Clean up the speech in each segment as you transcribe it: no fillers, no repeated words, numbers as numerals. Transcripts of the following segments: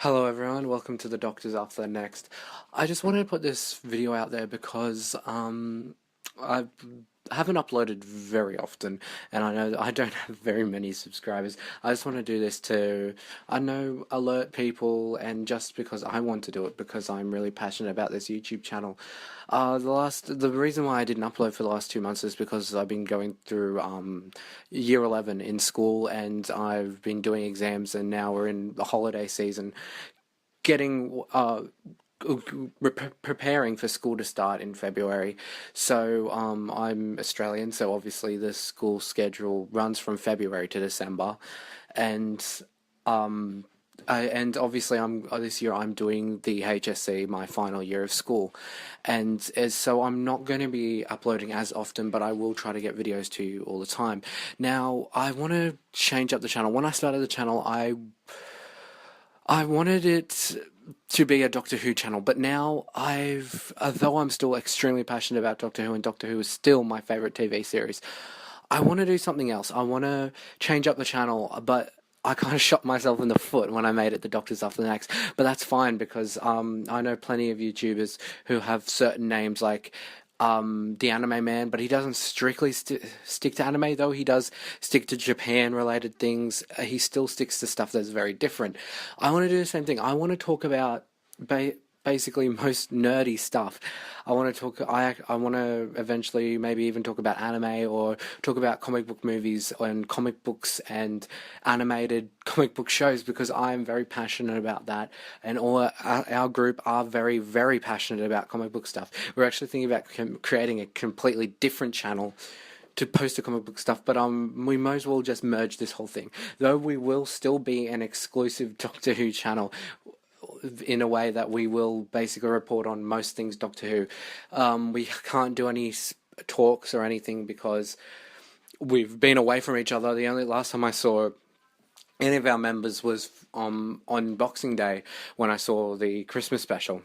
Hello everyone, welcome to the Doctors After Next. I just wanted to put this video out there because I haven't uploaded very often, and I know I don't have very many subscribers. I just want to do this to, I know, alert people, and just because I want to do it, because I'm really passionate about this YouTube channel. The reason why I didn't upload for the last 2 months is because I've been going through year 11 in school, and I've been doing exams, and now we're in the holiday season, getting preparing for school to start in February. So I'm Australian, so obviously the school schedule runs from February to December, and um, and obviously I'm this year I'm doing the HSC, my final year of school, and so I'm not going to be uploading as often, but I will try to get videos to you all the time. Now I want to change up the channel. When I started the channel, I wanted it to be a Doctor Who channel, but now although I'm still extremely passionate about Doctor Who, and Doctor Who is still my favorite TV series, I want to do something else. I want to change up the channel, but I kind of shot myself in the foot when I made it the Doctors After the Next. But that's fine because I know plenty of YouTubers who have certain names like the Anime Man, but he doesn't strictly stick to anime, though he does stick to Japan related things. He still sticks to stuff that's very different. I want to do the same thing. I want to talk about basically most nerdy stuff. I want to eventually maybe even talk about anime, or talk about comic book movies and comic books and animated comic book shows, because I'm very passionate about that, and all our group are very, very passionate about comic book stuff. We're actually thinking about creating a completely different channel to post the comic book stuff, but we might as well just merge this whole thing. Though we will still be an exclusive Doctor Who channel, in a way that we will basically report on most things Doctor Who. We can't do any talks or anything because we've been away from each other. The only last time I saw any of our members was on Boxing Day, when I saw the Christmas special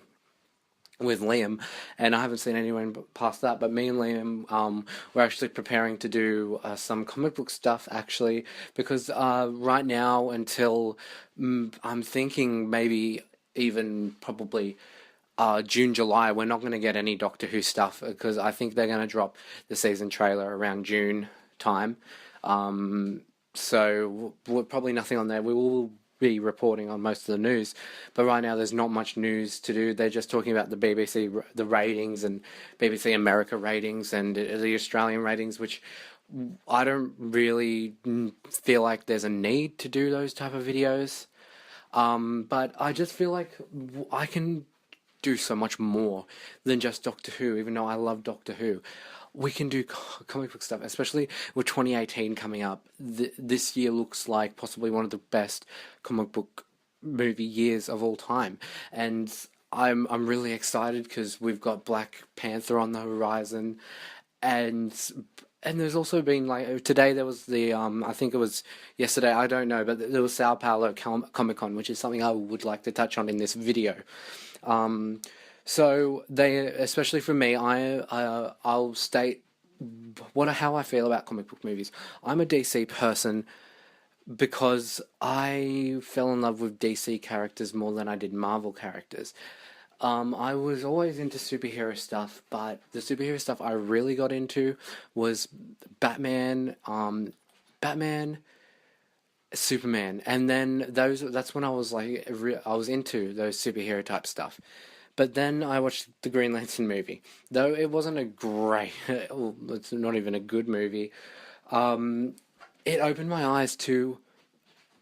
with Liam, and I haven't seen anyone past that. But me and Liam, we're actually preparing to do some comic book stuff, actually, because right now, until I'm thinking maybe even probably June, July, we're not going to get any Doctor Who stuff, because I think they're going to drop the season trailer around June time. So we're probably nothing on there. We will be reporting on most of the news, but right now there's not much news to do. They're just talking about the BBC, the ratings, and BBC America ratings, and the Australian ratings, which I don't really feel like there's a need to do those type of videos. But I just feel like I can do so much more than just Doctor Who, even though I love Doctor Who. We can do comic book stuff, especially with 2018 coming up. This year looks like possibly one of the best comic book movie years of all time, and I'm really excited because we've got Black Panther on the horizon, and there's also been, like, today there was the I think it was yesterday, I don't know, but there was Sao Paulo Comic Con, which is something I would like to touch on in this video. So they, especially for me, I'll state how I feel about comic book movies. I'm a DC person because I fell in love with DC characters more than I did Marvel characters. I was always into superhero stuff, but the superhero stuff I really got into was Batman, Superman, and then that's when I was like, I was into those superhero type stuff. But then I watched the Green Lantern movie. Though it wasn't a great, it's not even a good movie, it opened my eyes to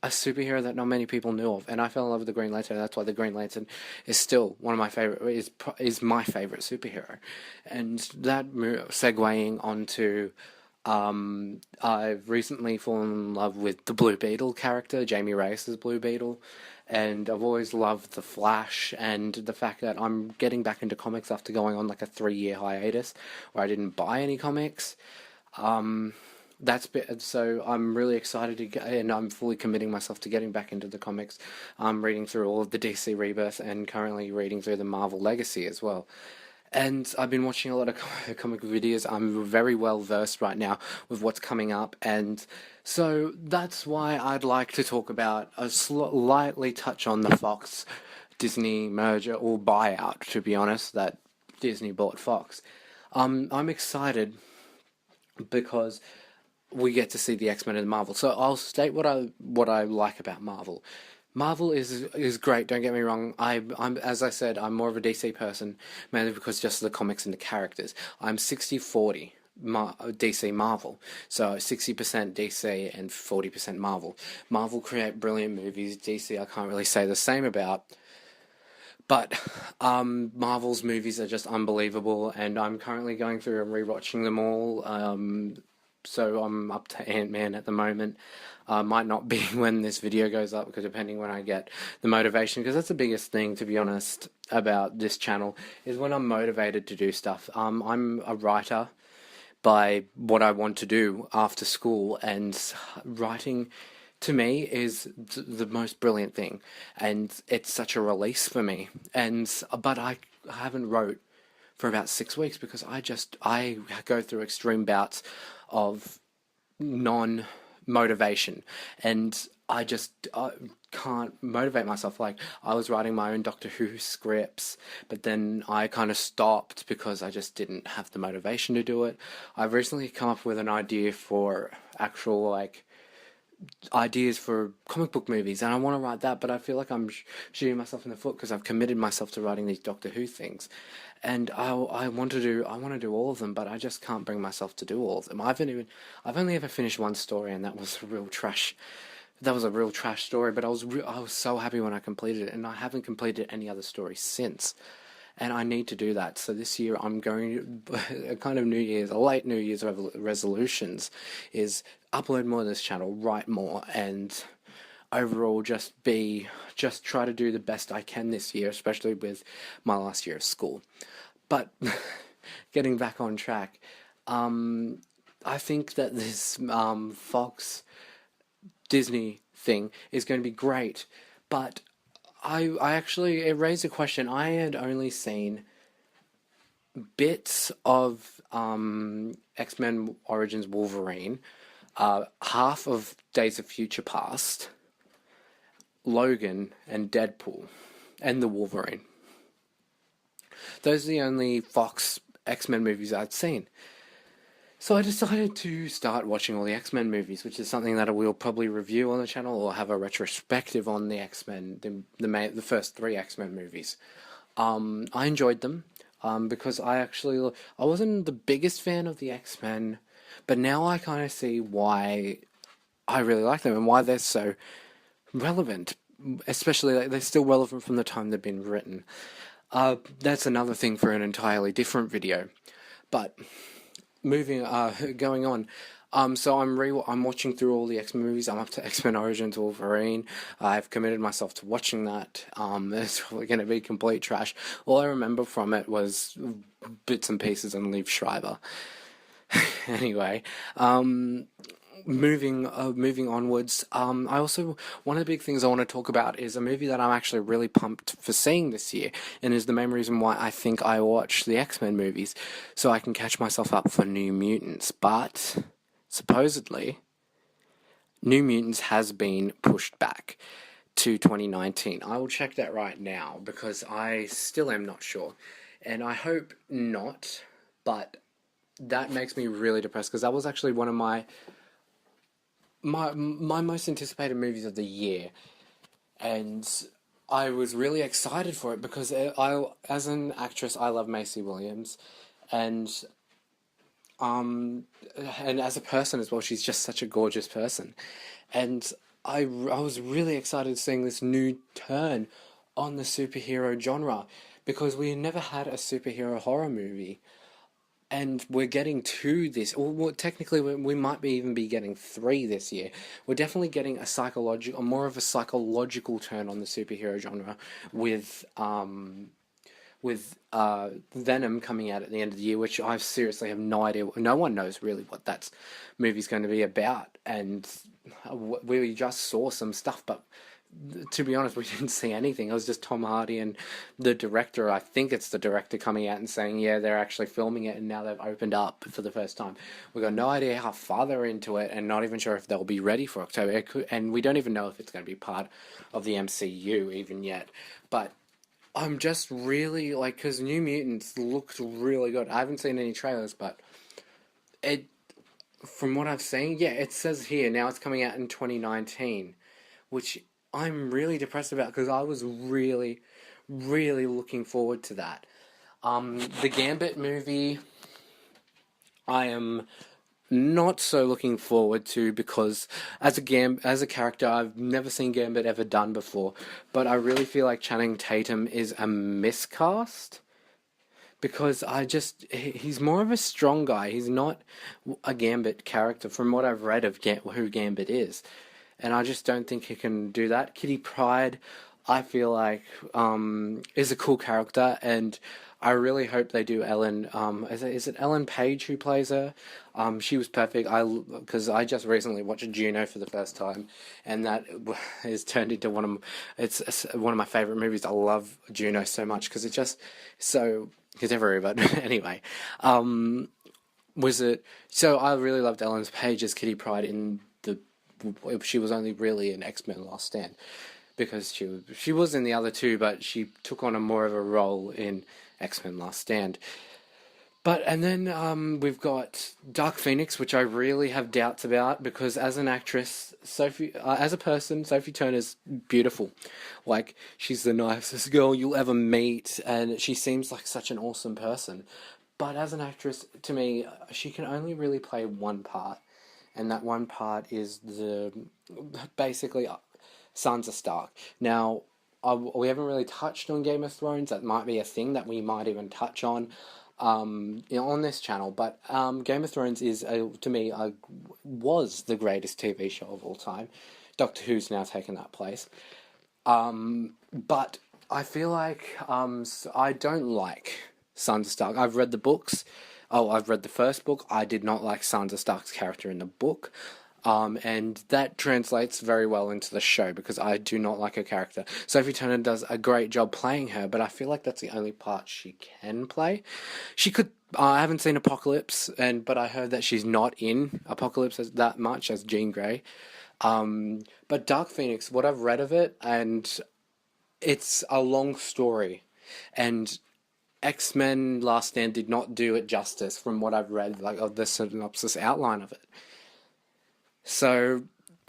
a superhero that not many people knew of, and I fell in love with the Green Lantern. That's why the Green Lantern is still one of my favorite, is my favorite superhero. And that segueing onto, I've recently fallen in love with the Blue Beetle character, Jamie Reyes' Blue Beetle, and I've always loved the Flash, and the fact that I'm getting back into comics after going on like a 3-year hiatus where I didn't buy any comics. So I'm really excited to get, and I'm fully committing myself to getting back into the comics. I'm reading through all of the DC Rebirth, and currently reading through the Marvel Legacy as well. And I've been watching a lot of comic videos. I'm very well versed right now with what's coming up, and so that's why I'd like to talk about lightly touch on the Fox Disney merger or buyout. To be honest, that Disney bought Fox. I'm excited because we get to see the X-Men and Marvel. So I'll state what I like about Marvel. Marvel is great. Don't get me wrong. I'm as I said, I'm more of a DC person, mainly because just of the comics and the characters. I'm 60/40 DC Marvel, so 60% DC and 40% Marvel. Marvel create brilliant movies. DC I can't really say the same about. But Marvel's movies are just unbelievable, and I'm currently going through and rewatching them all. So I'm up to Ant-Man at the moment. Might not be when this video goes up, because depending when I get the motivation, because that's the biggest thing, to be honest, about this channel, is when I'm motivated to do stuff. I'm a writer by what I want to do after school, and writing to me is the most brilliant thing, and it's such a release for me. And but I haven't wrote for about 6 weeks because I go through extreme bouts of non motivation, and I can't motivate myself. Like, I was writing my own Doctor Who scripts, but then I kind of stopped because I just didn't have the motivation to do it. I've recently come up with an idea for actual, like, ideas for comic book movies, and I want to write that, but I feel like I'm shooting myself in the foot because I've committed myself to writing these Doctor Who things, and I want to do all of them, but I just can't bring myself to do all of them. I've only ever finished one story, and that was a real trash. That was a real trash story, but I was so happy when I completed it, and I haven't completed any other stories since. And I need to do that. So this year I'm going to, a kind of late New Year's resolutions is upload more to this channel, write more, and overall just try to do the best I can this year, especially with my last year of school. But getting back on track, I think that this Fox Disney thing is going to be great, but it raised a question. I had only seen bits of X-Men Origins Wolverine, half of Days of Future Past, Logan, and Deadpool, and the Wolverine. Those are the only Fox X-Men movies I'd seen. So I decided to start watching all the X-Men movies, which is something that we'll probably review on the channel or have a retrospective on the X-Men, the first three X-Men movies. I enjoyed them because I wasn't the biggest fan of the X-Men, but now I kind of see why I really like them and why they're so relevant. Especially, like, they're still relevant from the time they've been written. That's another thing for an entirely different video. But going on. So I'm watching through all the X-Men movies. I'm up to X-Men Origins Wolverine. I've committed myself to watching that. It's probably going to be complete trash. All I remember from it was bits and pieces and Liev Schreiber. Anyway, moving onwards. I also, one of the big things I want to talk about is a movie that I'm actually really pumped for seeing this year, and is the main reason why I think I watch the X-Men movies, so I can catch myself up for New Mutants. But supposedly, New Mutants has been pushed back to 2019. I will check that right now because I still am not sure, and I hope not. But that makes me really depressed because that was actually one of my most anticipated movies of the year, and I was really excited for it because as an actress, I love Maisie Williams, and as a person as well, she's just such a gorgeous person, and I was really excited seeing this new turn on the superhero genre because we never had a superhero horror movie. And we're getting two this, or technically we might even be getting three this year. We're definitely getting more of a psychological turn on the superhero genre with Venom coming out at the end of the year, which I seriously have no idea. No one knows really what that movie's going to be about, and we just saw some stuff, but to be honest, we didn't see anything. It was just Tom Hardy and the director. I think it's the director coming out and saying, yeah, they're actually filming it and now they've opened up for the first time. We've got no idea how far they're into it and not even sure if they'll be ready for October. And we don't even know if it's going to be part of the MCU even yet. But I'm just really like, because New Mutants looked really good. I haven't seen any trailers, but it, from what I've seen, yeah, it says here now it's coming out in 2019, which I'm really depressed about because I was really, really looking forward to that. The Gambit movie, I am not so looking forward to because as a character, I've never seen Gambit ever done before, but I really feel like Channing Tatum is a miscast because he's more of a strong guy. He's not a Gambit character from what I've read of who Gambit is, and I just don't think he can do that. Kitty Pryde, I feel like is a cool character, and I really hope they do Ellen. Is it Ellen Page who plays her? She was perfect. Because I just recently watched Juno for the first time, and that is turned into it's one of my favorite movies. I love Juno so much because it's just so contemporary. But anyway, was it? So I really loved Ellen Page as Kitty Pryde in the. She was only really in X-Men Last Stand because she was in the other two, but she took on a more of a role in X-Men Last Stand. But and then we've got Dark Phoenix, which I really have doubts about because as an actress, as a person, Sophie Turner's beautiful. Like she's the nicest girl you'll ever meet, and she seems like such an awesome person. But as an actress, to me, she can only really play one part, and that one part is basically Sansa Stark. Now, we haven't really touched on Game of Thrones. That might be a thing that we might even touch on, on this channel. But Game of Thrones is, to me, was the greatest TV show of all time. Doctor Who's now taken that place. But I feel like I don't like Sansa Stark. I've read the books. Oh, I've read the first book. I did not like Sansa Stark's character in the book. And that translates very well into the show because I do not like her character. Sophie Turner does a great job playing her, but I feel like that's the only part she can play. She could. I haven't seen Apocalypse, but I heard that she's not in Apocalypse that much as Jean Grey. But Dark Phoenix, what I've read of it, and it's a long story, and X-Men Last Stand did not do it justice from what I've read, like of the synopsis outline of it. So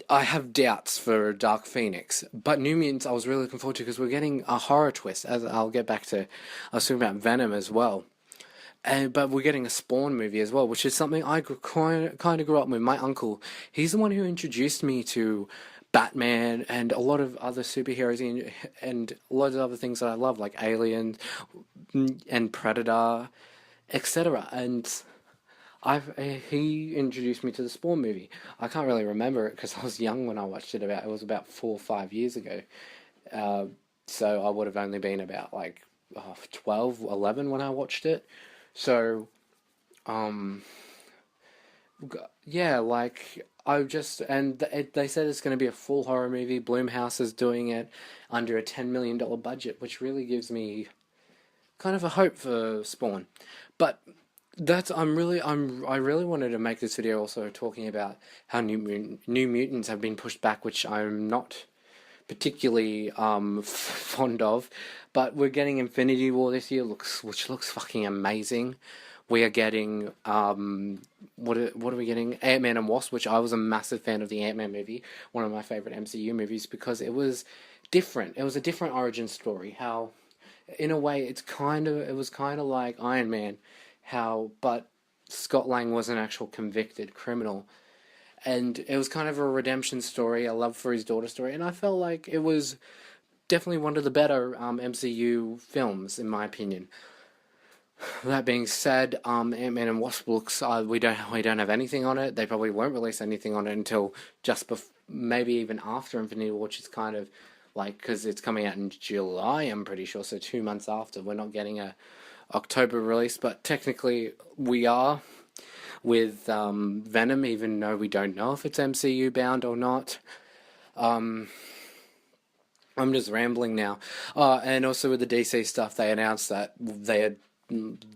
I have doubts for Dark Phoenix, but New Mutants I was really looking forward to because we're getting a horror twist. As I'll get back to, I was talking about Venom as well, but we're getting a Spawn movie as well, which is something I kind of grew up with. My uncle, he's the one who introduced me to Batman and a lot of other superheroes and a lot of other things that I love, like Alien and Predator, etc. And he introduced me to the Spawn movie. I can't really remember it because I was young when I watched it. It was about 4 or 5 years ago. So I would have only been about 12, 11 when I watched it. So, yeah, they said it's going to be a full horror movie. Blumhouse is doing it under a $10 million budget, which really gives me kind of a hope for Spawn. But I really wanted to make this video also talking about how New Mutants have been pushed back, which I'm not particularly fond of. But we're getting Infinity War this year, which looks fucking amazing. We are getting what are we getting? Ant-Man and Wasp, which I was a massive fan of the Ant-Man movie, one of my favorite MCU movies because it was different. It was a different origin story. How, in a way, it was kind of like Iron Man. But Scott Lang was an actual convicted criminal. And it was kind of a redemption story, a love for his daughter story, and I felt like it was definitely one of the better MCU films, in my opinion. That being said, Ant-Man and Wasp looks, we don't have anything on it. They probably won't release anything on it until maybe even after Infinity War, which is kind of because it's coming out in July, I'm pretty sure, so 2 months after. We're not getting a October release, but technically we are with Venom, even though we don't know if it's MCU bound or not. I'm just rambling now. And also with the DC stuff, they announced that they are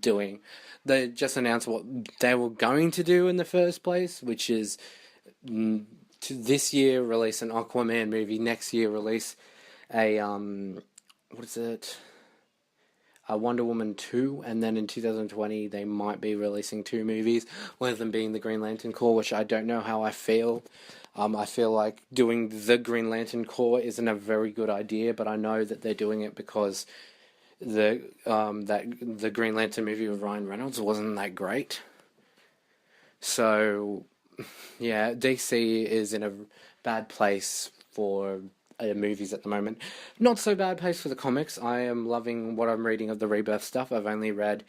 doing. They just announced what they were going to do in the first place, which is to this year release an Aquaman movie, next year release a what is it? A Wonder Woman 2, and then in 2020 they might be releasing two movies, one of them being the Green Lantern Corps, which I don't know how I feel. I feel like doing the Green Lantern Corps isn't a very good idea, but I know that they're doing it because the Green Lantern movie with Ryan Reynolds wasn't that great. So yeah, DC is in a bad place for movies at the moment. Not so bad place for the comics. I am loving what I'm reading of the Rebirth stuff. I've only read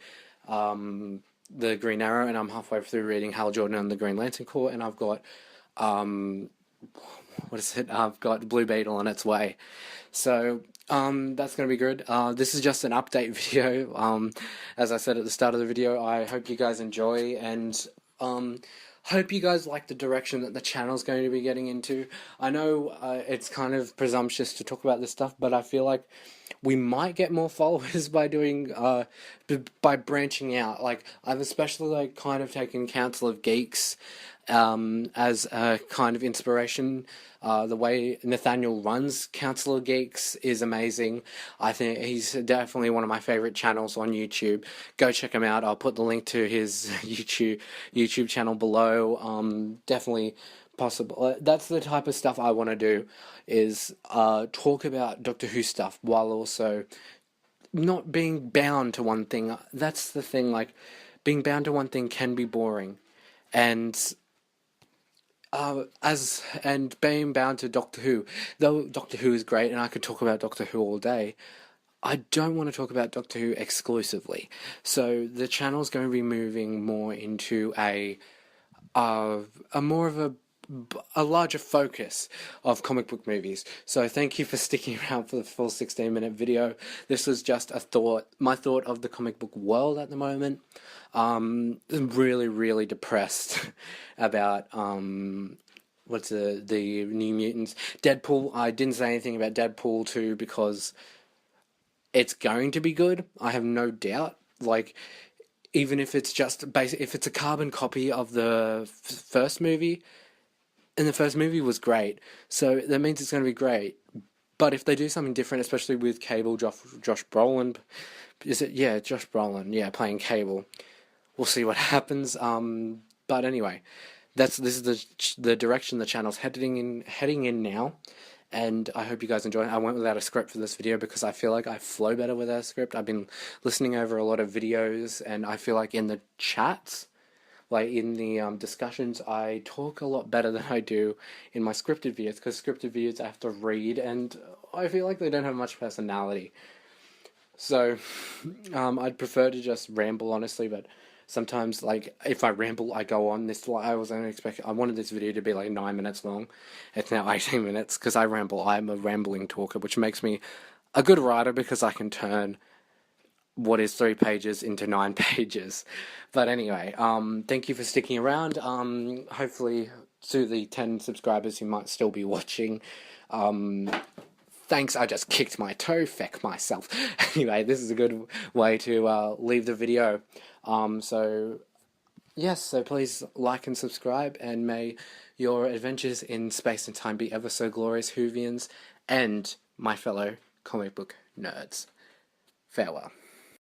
the Green Arrow, and I'm halfway through reading Hal Jordan and the Green Lantern Corps, and I've got what is it? I've got Blue Beetle on its way. So that's going to be good. This is just an update video. As I said at the start of the video, I hope you guys enjoy, and hope you guys like the direction that the channel's going to be getting into. I know it's kind of presumptuous to talk about this stuff, but I feel like we might get more followers by doing by branching out. Like, I've especially like kind of taken Council of Geeks as a kind of inspiration. The way Nathaniel runs Council of Geeks is amazing. I think he's definitely one of my favorite channels on YouTube. Go check him out. I'll put the link to his YouTube channel below. Definitely possible. That's the type of stuff I want to do, is talk about Doctor Who stuff while also not being bound to one thing. That's the thing, like, being bound to one thing can be boring. And being bound to Doctor Who, though Doctor Who is great and I could talk about Doctor Who all day, I don't want to talk about Doctor Who exclusively. So the channel's going to be moving more into a more of a larger focus of comic book movies. So thank you for sticking around for the full 16-minute video. This was just my thought of the comic book world at the moment. I'm really, really depressed about what's the New Mutants. Deadpool, I didn't say anything about Deadpool 2 because it's going to be good. I have no doubt. Like, even if it's just if it's a carbon copy of the first movie, and the first movie was great, so that means it's going to be great. But if they do something different, especially with Cable, Josh Brolin, is it? Yeah, Josh Brolin, yeah, playing Cable. We'll see what happens. But anyway, this is the direction the channel's heading in now, and I hope you guys enjoy it. I went without a script for this video because I feel like I flow better without a script. I've been listening over a lot of videos, and I feel like in the chats, like in the discussions, I talk a lot better than I do in my scripted videos, because scripted videos I have to read, and I feel like they don't have much personality. So I'd prefer to just ramble, honestly, but sometimes, like, if I ramble, I go on. I was only expecting, I wanted this video to be like 9 minutes long. It's now 18 minutes, because I ramble. I'm a rambling talker, which makes me a good writer, because I can turn what is 3 pages into 9 pages. But anyway, thank you for sticking around. Hopefully, to the 10 subscribers who might still be watching, thanks. I just kicked my toe. Feck myself. Anyway, this is a good way to leave the video. So yes, so please like and subscribe, and may your adventures in space and time be ever so glorious, Whovians, and my fellow comic book nerds. Farewell.